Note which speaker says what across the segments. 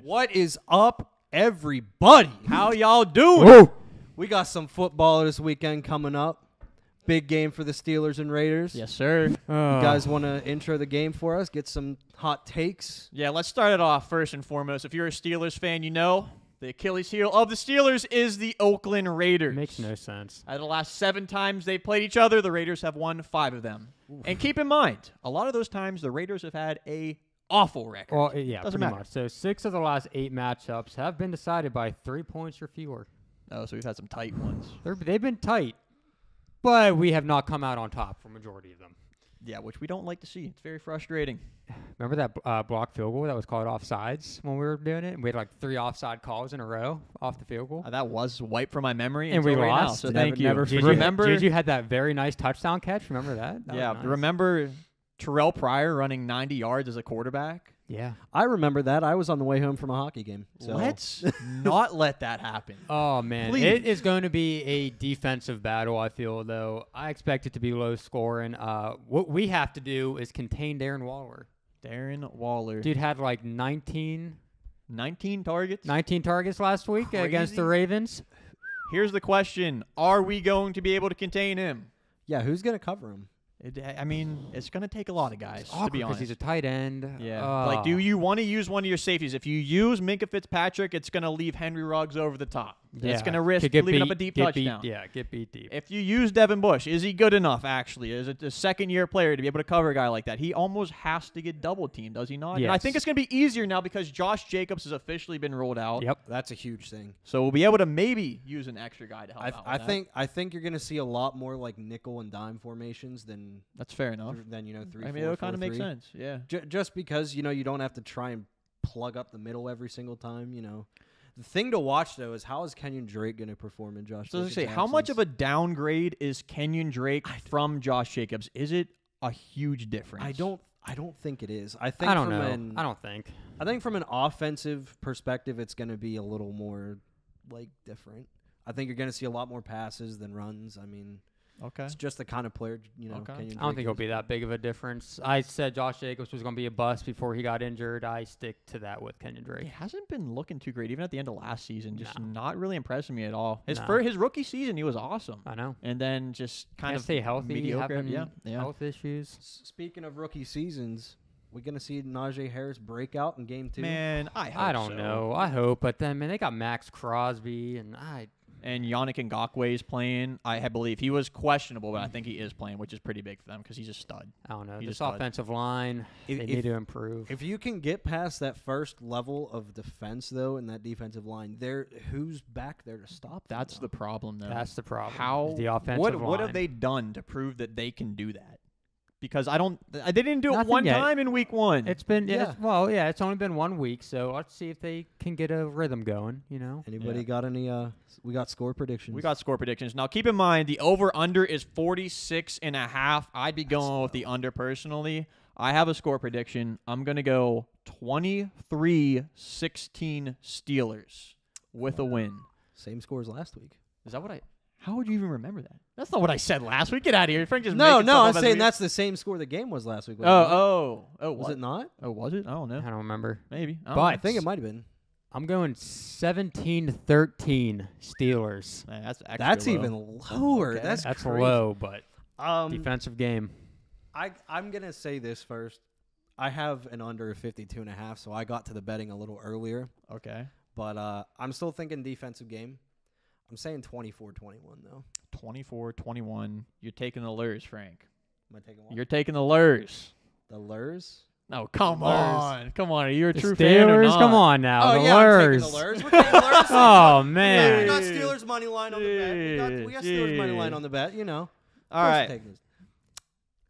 Speaker 1: What is up, everybody?
Speaker 2: How y'all doing?
Speaker 1: Whoa. We got some football this weekend coming up. Big game for the Steelers and Raiders.
Speaker 2: Yes, sir.
Speaker 1: You guys want to intro the game for us? Get some hot takes?
Speaker 2: Yeah, let's start it off first and foremost. If you're a Steelers fan, you know the Achilles heel of the Steelers is the Oakland Raiders.
Speaker 3: Makes no sense.
Speaker 2: Out of the last 7 times they played each other, the Raiders have won 5 of them. Oof. And keep in mind, a lot of those times the Raiders have had a awful record.
Speaker 3: Well, yeah,
Speaker 2: Doesn't
Speaker 3: pretty
Speaker 2: matter.
Speaker 3: much. So 6 of the last 8 matchups have been decided by 3 points or fewer.
Speaker 2: Oh, so we've had some tight ones.
Speaker 3: They've been tight, but we have not come out on top for majority of them.
Speaker 2: Yeah, which we don't like to see. It's very frustrating.
Speaker 3: Remember that blocked field goal that was called offsides when we were doing it? And we had like 3 offside calls in a row off the field goal.
Speaker 2: That was wiped from my memory.
Speaker 3: And we
Speaker 2: right
Speaker 3: lost.
Speaker 2: Now, so thank you.
Speaker 3: Remember, Juju had that very nice touchdown catch. Remember that?
Speaker 2: Yeah.
Speaker 3: Nice.
Speaker 2: Remember Terrell Pryor running 90 yards as a quarterback?
Speaker 3: Yeah.
Speaker 1: I remember that. I was on the way home from a hockey game. So.
Speaker 2: Let's not let that happen.
Speaker 3: Oh, man.
Speaker 2: Please.
Speaker 3: It is going to be a defensive battle, I feel, though. I expect it to be low scoring. What we have to do is contain Darren Waller.
Speaker 2: Darren Waller.
Speaker 3: Dude had like 19
Speaker 2: targets
Speaker 3: last week against the Ravens.
Speaker 2: Here's the question. Are we going to be able to contain him?
Speaker 1: Yeah, who's going to cover him?
Speaker 2: It's going to take a lot of guys,
Speaker 3: to
Speaker 2: be honest.
Speaker 3: Because he's a tight end.
Speaker 2: Yeah. Do you want to use one of your safeties? If you use Minkah Fitzpatrick, it's going to leave Henry Ruggs over the top.
Speaker 3: Yeah.
Speaker 2: It's going to risk leaving up a deep touchdown.
Speaker 3: Get beat deep.
Speaker 2: If you use Devin Bush, is he good enough, actually, as a second-year player to be able to cover a guy like that? He almost has to get double-teamed, does he not?
Speaker 3: Yes.
Speaker 2: And I think it's going to be easier now because Josh Jacobs has officially been ruled out.
Speaker 3: Yep.
Speaker 1: That's a huge thing.
Speaker 2: So we'll be able to maybe use an extra guy to help out with that.
Speaker 1: I think you're going to see a lot more like nickel and dime formations than
Speaker 2: that's fair enough.
Speaker 1: Than 3.
Speaker 2: I mean, it'll kind of make sense. Yeah.
Speaker 1: Just because you don't have to try and plug up the middle every single time. The thing to watch though is how is Kenyon Drake going to perform in Josh?
Speaker 2: So
Speaker 1: Jacobs'
Speaker 2: say, how much of
Speaker 1: absence?
Speaker 2: a downgrade is Kenyon Drake from Josh Jacobs? Is it a huge difference?
Speaker 1: I don't think it is. I think
Speaker 3: I don't know. I don't think.
Speaker 1: I think from an offensive perspective, it's going to be a little more different. I think you're going to see a lot more passes than runs. I mean,
Speaker 2: okay,
Speaker 1: it's just the kind of player
Speaker 2: Okay.
Speaker 1: Kenyon Drake
Speaker 3: I don't think it'll be that big of a difference. I said Josh Jacobs was going to be a bust before he got injured. I stick to that with Kenyon Drake.
Speaker 2: He hasn't been looking too great, even at the end of last season. Just not really impressing me at all. His rookie season, he was awesome.
Speaker 3: I know.
Speaker 2: And then just kind of
Speaker 3: stay healthy,
Speaker 2: mediocre.
Speaker 3: having
Speaker 2: Yeah.
Speaker 3: health issues.
Speaker 1: Speaking of rookie seasons, we're going to see Najee Harris break out in game 2.
Speaker 2: Man,
Speaker 3: I don't know. I hope, but then they got Max Crosby and
Speaker 2: Yannick Ngakoue is playing. I believe he was questionable, but I think he is playing, which is pretty big for them because he's a stud.
Speaker 3: I don't know.
Speaker 2: He's
Speaker 3: This
Speaker 2: a stud.
Speaker 3: offensive line, they need to improve.
Speaker 1: If you can get past that first level of defense, though, in that defensive line, who's back there to stop them?
Speaker 2: That's the problem, though.
Speaker 3: That's the problem.
Speaker 2: How
Speaker 3: the offensive line.
Speaker 2: What have they done to prove that they can do that? Because they didn't do it
Speaker 3: Nothing
Speaker 2: one
Speaker 3: yet.
Speaker 2: time in week 1.
Speaker 3: It's been it's only been 1 week, so let's see if they can get a rhythm going.
Speaker 1: Anybody got any? We got score predictions.
Speaker 2: We got score predictions. Now, keep in mind, the over-under is 46.5. I'd be going with the under personally. I have a score prediction. I'm going to go 23-16 Steelers with a win.
Speaker 1: Same score as last week.
Speaker 2: Is that what how would you even remember that? That's not what I said last week. Get out of here. Frank just
Speaker 1: No,
Speaker 2: making stuff
Speaker 1: I'm
Speaker 2: up as
Speaker 1: saying
Speaker 2: we-
Speaker 1: that's the same score the game was last week.
Speaker 2: Was
Speaker 1: it not?
Speaker 2: Oh, was it? I don't know.
Speaker 3: I don't remember.
Speaker 2: Maybe.
Speaker 3: But
Speaker 1: I think it might have been.
Speaker 3: I'm going 17-13 Steelers.
Speaker 2: Man, that's extra
Speaker 1: That's
Speaker 2: low.
Speaker 1: even lower.
Speaker 2: Okay.
Speaker 1: That's
Speaker 3: That's
Speaker 1: crazy.
Speaker 3: low, but
Speaker 1: Defensive
Speaker 3: game.
Speaker 1: I'm gonna say this first. I have an under of 52.5, so I got to the betting a little earlier.
Speaker 2: Okay.
Speaker 1: But I'm still thinking defensive game. I'm saying 24-21 though.
Speaker 2: 24-21. You're taking the Lurs, Frank.
Speaker 1: Am I taking one?
Speaker 2: You're taking the Lurs.
Speaker 1: The Lurs?
Speaker 2: No, come
Speaker 1: Lurs.
Speaker 2: on. Come on. Are you a
Speaker 3: The
Speaker 2: true fan or
Speaker 3: Steelers?
Speaker 2: not?
Speaker 3: Come on now.
Speaker 1: Oh
Speaker 3: the
Speaker 1: yeah,
Speaker 3: Lurs.
Speaker 1: I'm taking the Lurs. We're taking Lurs.
Speaker 3: Oh,
Speaker 1: We
Speaker 3: man.
Speaker 1: got Steelers money line on the bet. We got Steelers money line on the bet.
Speaker 2: All
Speaker 1: Of course we're
Speaker 2: right.
Speaker 1: taking this.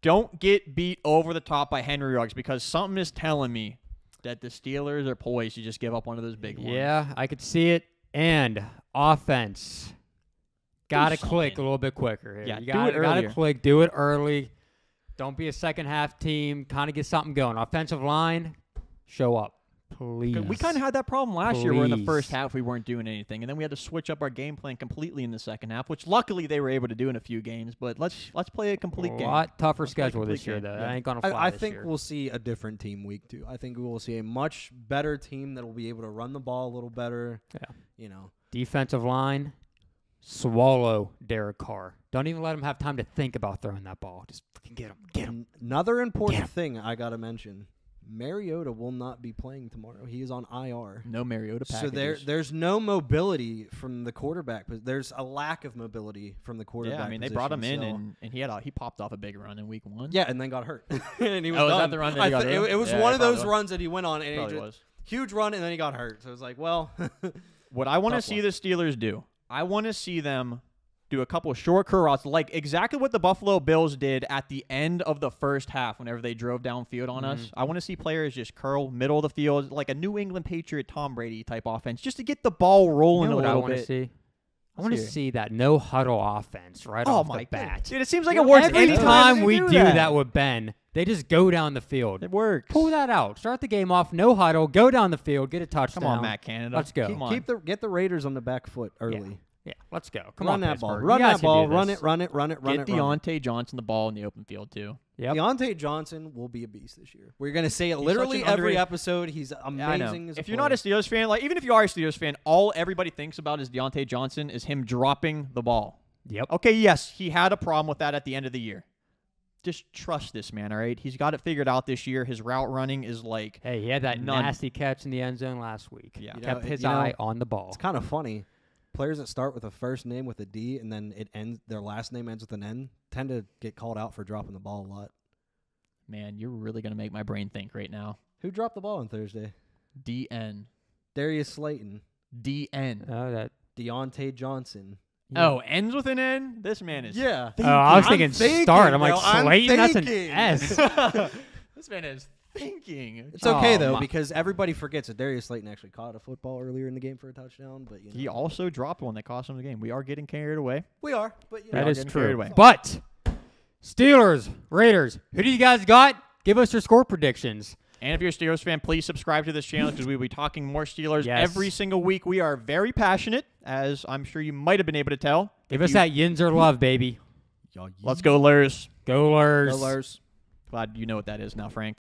Speaker 2: Don't get beat over the top by Henry Ruggs because something is telling me that the Steelers are poised to just give up one of those big ones.
Speaker 3: Yeah, I could see it. And offense. Got to click a little bit quicker here.
Speaker 2: Yeah,
Speaker 3: You
Speaker 2: do
Speaker 3: got
Speaker 2: it earlier.
Speaker 3: to click. Do it early. Don't be a second half team. Kind of get something going. Offensive line, show up. Please.
Speaker 2: We kind of had that problem last year where in the
Speaker 3: Please.
Speaker 2: first half we weren't doing anything, and then we had to switch up our game plan completely in the second half, which luckily they were able to do in a few games. But let's play a complete game.
Speaker 3: A lot tougher
Speaker 2: Let's play a
Speaker 3: schedule this
Speaker 2: complete
Speaker 3: year,
Speaker 2: game.
Speaker 3: though.
Speaker 2: Yeah.
Speaker 3: That ain't going to fly
Speaker 1: I
Speaker 3: this
Speaker 1: think
Speaker 3: year.
Speaker 1: we'll see a different team week 2. I think we will see a much better team that will be able to run the ball a little better.
Speaker 3: Yeah.
Speaker 1: You know.
Speaker 3: Defensive line, swallow Derek Carr. Don't even let him have time to think about throwing that ball. Just fucking get him. Get him.
Speaker 1: Another important thing I got to mention. Mariota will not be playing tomorrow. He is on IR.
Speaker 2: No Mariota packages.
Speaker 1: So there's no mobility from the quarterback. But there's a lack of mobility from the quarterback.
Speaker 2: Yeah, I mean they brought him in and he popped off a big run in week 1.
Speaker 1: Yeah, and then got hurt. And he was
Speaker 2: Oh, was
Speaker 1: done.
Speaker 2: that the run that he got hurt?
Speaker 1: It was
Speaker 2: Yeah,
Speaker 1: one
Speaker 2: it
Speaker 1: of those
Speaker 2: probably
Speaker 1: runs that he went on, and he
Speaker 2: Probably
Speaker 1: just,
Speaker 2: was.
Speaker 1: huge run, and then he got hurt. So it was like, well,
Speaker 2: What I want to
Speaker 1: Tough
Speaker 2: see
Speaker 1: one.
Speaker 2: the Steelers do, I want to see them do a couple of short curl routes, like exactly what the Buffalo Bills did at the end of the first half whenever they drove downfield on us. I want to see players just curl middle of the field, like a New England Patriot Tom Brady type offense, just to get the ball rolling
Speaker 3: You know
Speaker 2: a
Speaker 3: what I
Speaker 2: little
Speaker 3: want to
Speaker 2: bit.
Speaker 3: see? I
Speaker 2: Let's
Speaker 3: want to
Speaker 2: hear it.
Speaker 3: see that no huddle offense right
Speaker 2: Oh
Speaker 3: off
Speaker 2: my
Speaker 3: the bat.
Speaker 2: Dude, it seems like it works
Speaker 3: Every
Speaker 2: anytime
Speaker 3: time
Speaker 2: they
Speaker 3: we
Speaker 2: do
Speaker 3: do that with Ben, they just go down the field.
Speaker 2: It works.
Speaker 3: Pull that out. Start the game off. No huddle. Go down the field. Get a touchdown.
Speaker 2: Come on, Matt Canada.
Speaker 3: Let's go.
Speaker 2: Come on.
Speaker 1: get the Raiders on the back foot early.
Speaker 3: Yeah, let's go. Come
Speaker 1: Run
Speaker 3: on,
Speaker 1: that ball.
Speaker 3: Pittsburgh.
Speaker 1: Run
Speaker 3: You guys
Speaker 1: that
Speaker 3: can
Speaker 1: ball.
Speaker 3: do
Speaker 1: Run
Speaker 3: this.
Speaker 1: it. Run it. Run it. Run
Speaker 2: Get
Speaker 1: it. Run it.
Speaker 2: Deontay Johnson the ball in the open field too.
Speaker 3: Yep.
Speaker 1: Deontay Johnson will be a beast this year. We're gonna say it
Speaker 2: He's
Speaker 1: literally
Speaker 2: such an
Speaker 1: every
Speaker 2: underrated-
Speaker 1: episode. He's
Speaker 2: I know.
Speaker 1: amazing. As
Speaker 2: If you're not a Steelers fan, like even if you are a Steelers fan, all everybody thinks about is Deontay Johnson is him dropping the ball.
Speaker 3: Yep.
Speaker 2: Okay, yes, he had a problem with that at the end of the year. Just trust this man, all right? He's got it figured out this year. His route running is like
Speaker 3: Hey, he had that
Speaker 2: None.
Speaker 3: nasty catch in the end zone last week.
Speaker 2: Yeah.
Speaker 3: Kept his
Speaker 1: You know,
Speaker 3: eye on the ball.
Speaker 1: It's kind of funny. Players that start with a first name with a D and then their last name ends with an N tend to get called out for dropping the ball a lot.
Speaker 2: man, you're really gonna make my brain think right now.
Speaker 1: Who dropped the ball on Thursday?
Speaker 2: DN.
Speaker 1: Darius Slayton,
Speaker 2: DN.
Speaker 3: Oh, that.
Speaker 1: Deontay Johnson.
Speaker 2: Oh, ends with an N? This man is
Speaker 1: Yeah.
Speaker 3: Oh, I was
Speaker 1: I'm
Speaker 3: thinking
Speaker 1: thinking,
Speaker 3: start. I'm like,
Speaker 1: bro. I'm
Speaker 3: Slayton? That's an
Speaker 1: thinking.
Speaker 3: S.
Speaker 2: This man is thinking.
Speaker 1: It's okay
Speaker 3: Oh,
Speaker 1: though
Speaker 3: my-
Speaker 1: because everybody forgets that Darius Slayton actually caught a football earlier in the game for a touchdown. But you know,
Speaker 2: He also dropped one that cost him the game. We are getting carried away.
Speaker 1: we are. But you
Speaker 3: That
Speaker 1: know,
Speaker 3: is
Speaker 2: getting carried
Speaker 3: true.
Speaker 2: away.
Speaker 3: But Steelers, Raiders, who do you guys got? Give us your score predictions.
Speaker 2: And if you're a Steelers fan, please subscribe to this channel because we'll be talking more Steelers
Speaker 3: Yes.
Speaker 2: every single week. We are very passionate, as I'm sure you might have been able to tell.
Speaker 3: Give us that Yinzer love, baby.
Speaker 2: Let's go, Lurs.
Speaker 3: Go Lurs.
Speaker 1: Lurs.
Speaker 2: Glad you know what that is now, Frank.